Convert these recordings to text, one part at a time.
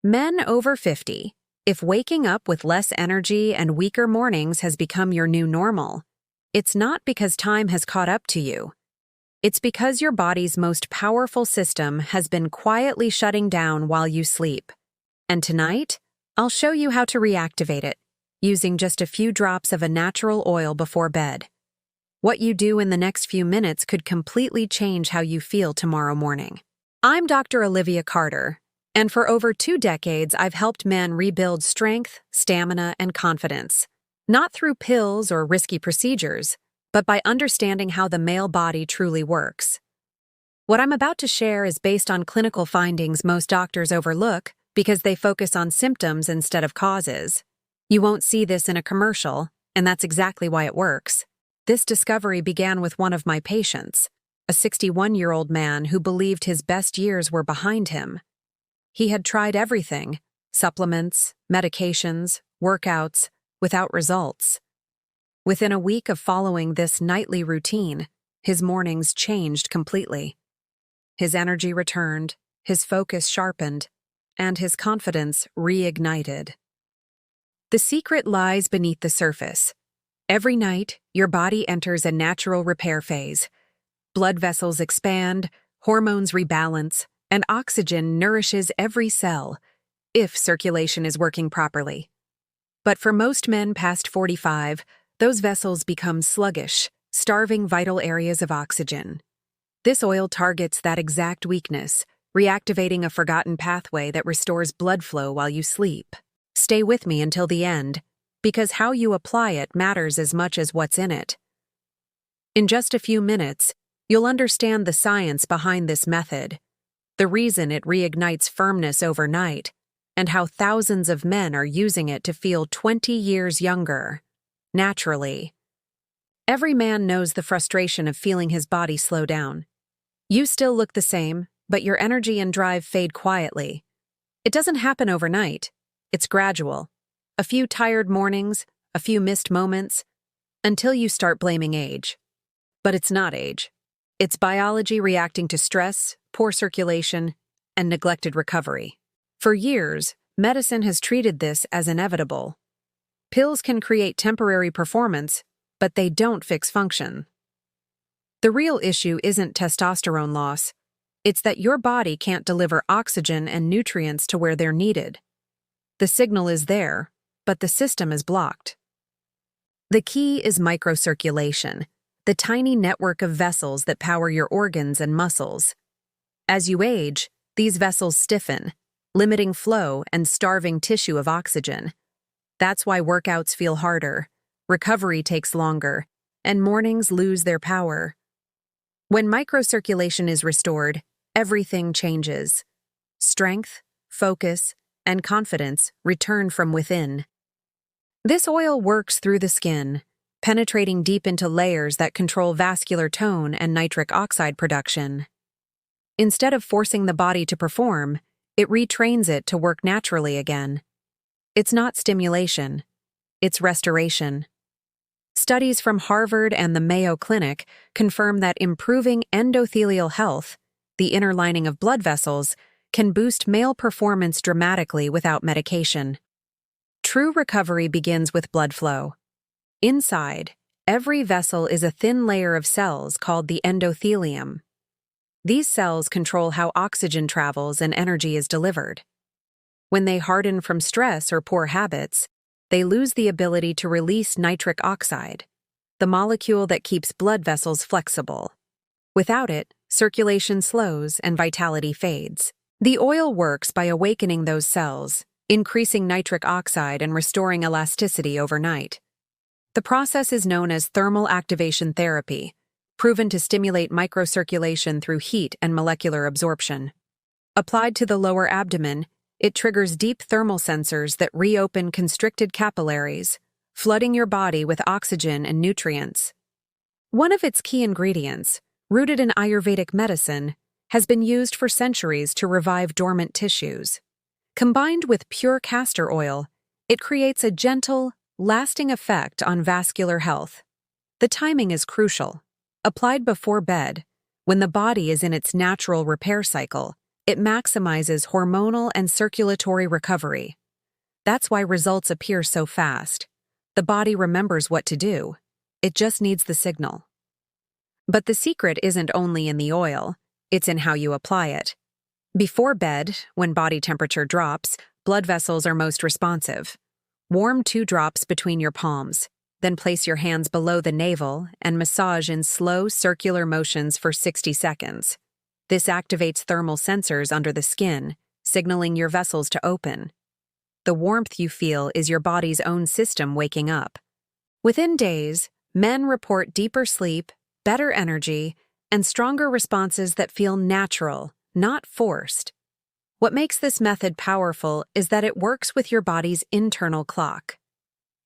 Men over 50. If waking up with less energy and weaker mornings has become your new normal, it's not because time has caught up to you. It's because your body's most powerful system has been quietly shutting down while you sleep. And tonight, I'll show you how to reactivate it, using just a few drops of a natural oil before bed. What you do in the next few minutes could completely change how you feel tomorrow morning. I'm Dr. Olivia Carter, and for over 2 decades I've helped men rebuild strength, stamina, and confidence, not through pills or risky procedures, but by understanding how the male body truly works. What I'm about to share is based on clinical findings most doctors overlook because they focus on symptoms instead of causes. You won't see this in a commercial, and that's exactly why it works. This discovery began with one of my patients, a 61-year-old man who believed his best years were behind him. He had tried everything, supplements, medications, workouts, without results. Within a week of following this nightly routine, his mornings changed completely. His energy returned, his focus sharpened, and his confidence reignited. The secret lies beneath the surface. Every night, your body enters a natural repair phase. Blood vessels expand, hormones rebalance, and oxygen nourishes every cell, if circulation is working properly. But for most men past 45, those vessels become sluggish, starving vital areas of oxygen. This oil targets that exact weakness, reactivating a forgotten pathway that restores blood flow while you sleep. Stay with me until the end, because how you apply it matters as much as what's in it. In just a few minutes, you'll understand the science behind this method, the reason it reignites firmness overnight, and how thousands of men are using it to feel 20 years younger, naturally. Every man knows the frustration of feeling his body slow down. You still look the same, but your energy and drive fade quietly. It doesn't happen overnight. It's gradual. A few tired mornings, a few missed moments, until you start blaming age. But it's not age. It's biology reacting to stress, poor circulation, and neglected recovery. For years, medicine has treated this as inevitable. Pills can create temporary performance, but they don't fix function. The real issue isn't testosterone loss. It's that your body can't deliver oxygen and nutrients to where they're needed. The signal is there, but the system is blocked. The key is microcirculation, the tiny network of vessels that power your organs and muscles. As you age, these vessels stiffen, limiting flow and starving tissue of oxygen. That's why workouts feel harder, recovery takes longer, and mornings lose their power. When microcirculation is restored, everything changes. Strength, focus, and confidence return from within. This oil works through the skin, penetrating deep into layers that control vascular tone and nitric oxide production. Instead of forcing the body to perform, it retrains it to work naturally again. It's not stimulation, it's restoration. Studies from Harvard and the Mayo Clinic confirm that improving endothelial health, the inner lining of blood vessels, can boost male performance dramatically without medication. True recovery begins with blood flow. Inside, every vessel is a thin layer of cells called the endothelium. These cells control how oxygen travels and energy is delivered. When they harden from stress or poor habits, they lose the ability to release nitric oxide, the molecule that keeps blood vessels flexible. Without it, circulation slows and vitality fades. The oil works by awakening those cells, increasing nitric oxide and restoring elasticity overnight. The process is known as thermal activation therapy, proven to stimulate microcirculation through heat and molecular absorption. Applied to the lower abdomen, it triggers deep thermal sensors that reopen constricted capillaries, flooding your body with oxygen and nutrients. One of its key ingredients, rooted in Ayurvedic medicine, has been used for centuries to revive dormant tissues. Combined with pure castor oil, it creates a gentle, lasting effect on vascular health. The timing is crucial. Applied before bed, when the body is in its natural repair cycle, It maximizes hormonal and circulatory recovery. That's why results appear so fast. The body remembers what to do. It just needs the signal. But the secret isn't only in the oil, it's in how you apply it. Before bed, when body temperature drops, blood vessels are most responsive. Warm 2 drops between your palms, then place your hands below the navel and massage in slow circular motions for 60 seconds. This activates thermal sensors under the skin, signaling your vessels to open. The warmth you feel is your body's own system waking up. Within days, men report deeper sleep, better energy, and stronger responses that feel natural, not forced. What makes this method powerful is that it works with your body's internal clock.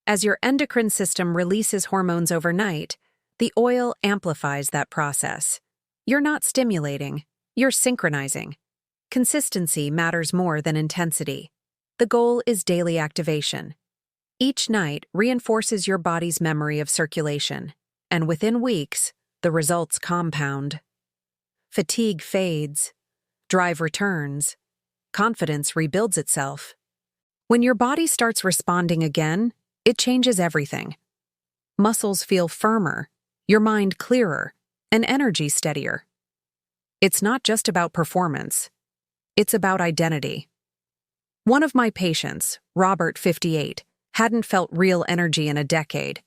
As your endocrine system releases hormones overnight, the oil amplifies that process. You're not stimulating, you're synchronizing. Consistency matters more than intensity. The goal is daily activation. Each night reinforces your body's memory of circulation, and within weeks, the results compound. Fatigue fades, drive returns, confidence rebuilds itself. When your body starts responding again, it changes everything. Muscles feel firmer, your mind clearer, and energy steadier. It's not just about performance. It's about identity. One of my patients, Robert, 58, hadn't felt real energy in a decade.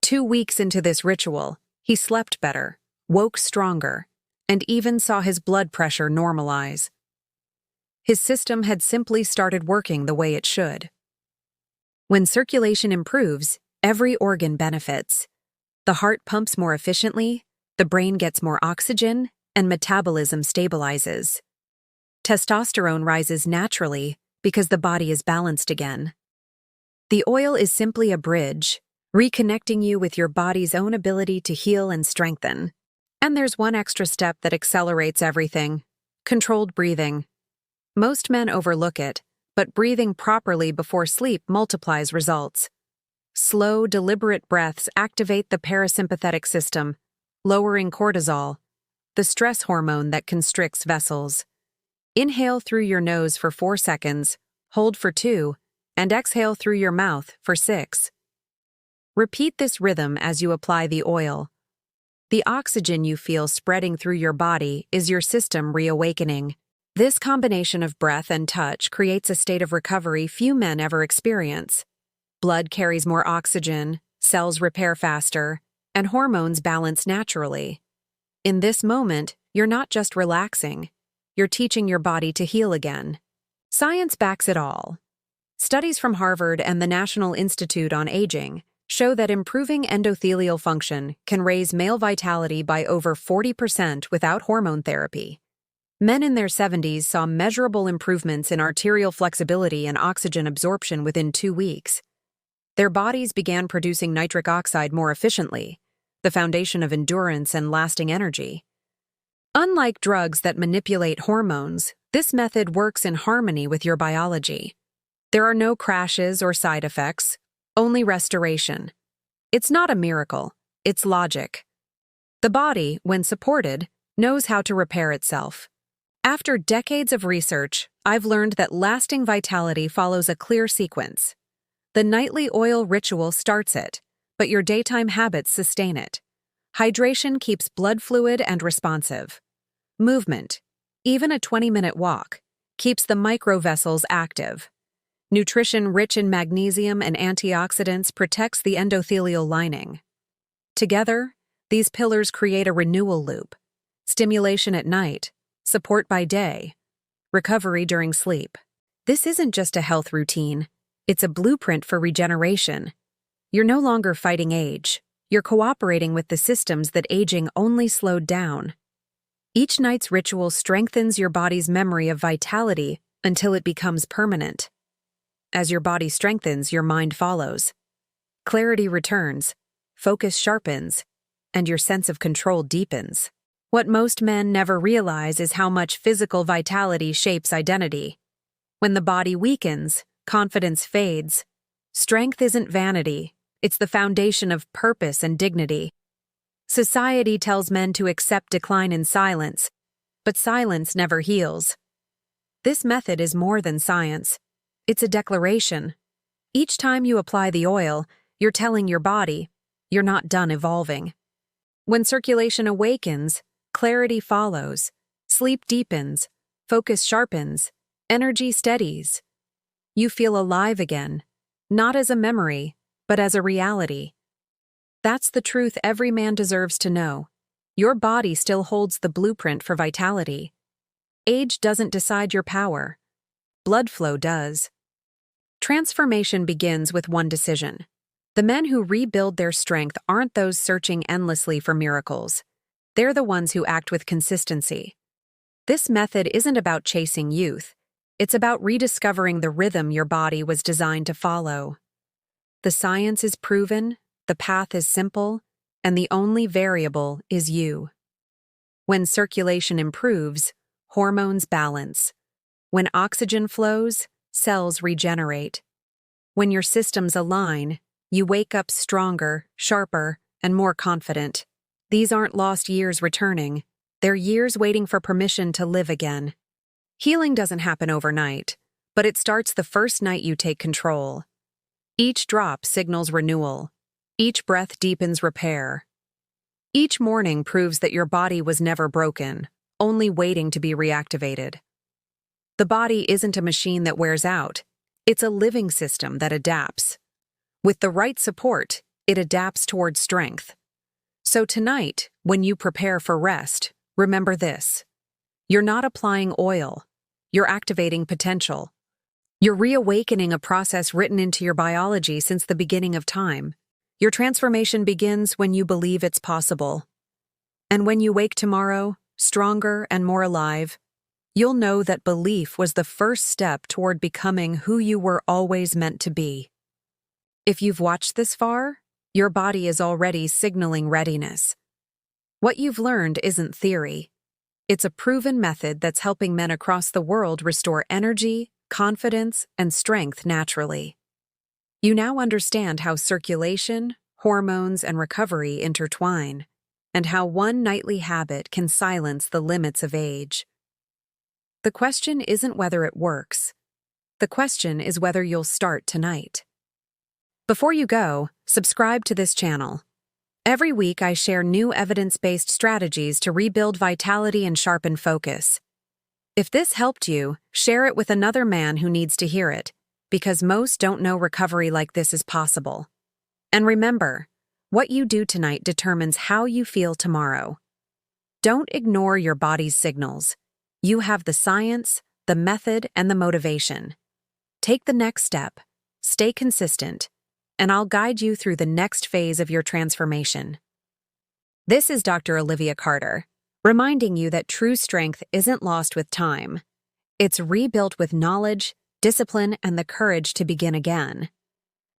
2 weeks into this ritual, he slept better, woke stronger, and even saw his blood pressure normalize. His system had simply started working the way it should. When circulation improves, every organ benefits. The heart pumps more efficiently, the brain gets more oxygen, and metabolism stabilizes. Testosterone rises naturally because the body is balanced again. The oil is simply a bridge, reconnecting you with your body's own ability to heal and strengthen. And there's one extra step that accelerates everything: controlled breathing. Most men overlook it, but breathing properly before sleep multiplies results. Slow, deliberate breaths activate the parasympathetic system, lowering cortisol, the stress hormone that constricts vessels. Inhale through your nose for 4 seconds, hold for 2, and exhale through your mouth for 6. Repeat this rhythm as you apply the oil. The oxygen you feel spreading through your body is your system reawakening. This combination of breath and touch creates a state of recovery few men ever experience. Blood carries more oxygen, cells repair faster, and hormones balance naturally. In this moment, you're not just relaxing, you're teaching your body to heal again. Science backs it all. Studies from Harvard and the National Institute on Aging show that improving endothelial function can raise male vitality by over 40% without hormone therapy. Men in their 70s saw measurable improvements in arterial flexibility and oxygen absorption within 2 weeks. Their bodies began producing nitric oxide more efficiently, the foundation of endurance and lasting energy. Unlike drugs that manipulate hormones, this method works in harmony with your biology. There are no crashes or side effects, only restoration. It's not a miracle, it's logic. The body, when supported, knows how to repair itself. After decades of research, I've learned that lasting vitality follows a clear sequence. The nightly oil ritual starts it, but your daytime habits sustain it. Hydration keeps blood fluid and responsive. Movement, even a 20-minute walk, keeps the microvessels active. Nutrition rich in magnesium and antioxidants protects the endothelial lining. Together, these pillars create a renewal loop: stimulation at night, support by day, recovery during sleep. This isn't just a health routine, it's a blueprint for regeneration. You're no longer fighting age, you're cooperating with the systems that aging only slowed down. Each night's ritual strengthens your body's memory of vitality until it becomes permanent. As your body strengthens, your mind follows. Clarity returns, focus sharpens, and your sense of control deepens. What most men never realize is how much physical vitality shapes identity. When the body weakens, confidence fades. Strength isn't vanity, it's the foundation of purpose and dignity. Society tells men to accept decline in silence, but silence never heals. This method is more than science. It's a declaration. Each time you apply the oil, you're telling your body, you're not done evolving. When circulation awakens, clarity follows, sleep deepens, focus sharpens, energy steadies. You feel alive again, not as a memory, but as a reality. That's the truth every man deserves to know. Your body still holds the blueprint for vitality. Age doesn't decide your power. Blood flow does. Transformation begins with one decision. The men who rebuild their strength aren't those searching endlessly for miracles. They're the ones who act with consistency. This method isn't about chasing youth. It's about rediscovering the rhythm your body was designed to follow. The science is proven, the path is simple, and the only variable is you. When circulation improves, hormones balance. When oxygen flows, cells regenerate. When your systems align, you wake up stronger, sharper, and more confident. These aren't lost years returning. They're years waiting for permission to live again. Healing doesn't happen overnight, but it starts the first night you take control. Each drop signals renewal. Each breath deepens repair. Each morning proves that your body was never broken, only waiting to be reactivated. The body isn't a machine that wears out. It's a living system that adapts. With the right support, it adapts toward strength. So tonight, when you prepare for rest, remember this. You're not applying oil. You're activating potential. You're reawakening a process written into your biology since the beginning of time. Your transformation begins when you believe it's possible. And when you wake tomorrow, stronger and more alive, you'll know that belief was the first step toward becoming who you were always meant to be. If you've watched this far, your body is already signaling readiness. What you've learned isn't theory. It's a proven method that's helping men across the world restore energy, confidence, and strength naturally. You now understand how circulation, hormones, and recovery intertwine, and how one nightly habit can silence the limits of age. The question isn't whether it works. The question is whether you'll start tonight. Before you go, subscribe to this channel. Every week I share new evidence-based strategies to rebuild vitality and sharpen focus. If this helped you, share it with another man who needs to hear it, because most don't know recovery like this is possible. And remember, what you do tonight determines how you feel tomorrow. Don't ignore your body's signals. You have the science, the method, and the motivation. Take the next step, stay consistent, and I'll guide you through the next phase of your transformation. This is Dr. Olivia Carter, reminding you that true strength isn't lost with time. It's rebuilt with knowledge, discipline, and the courage to begin again.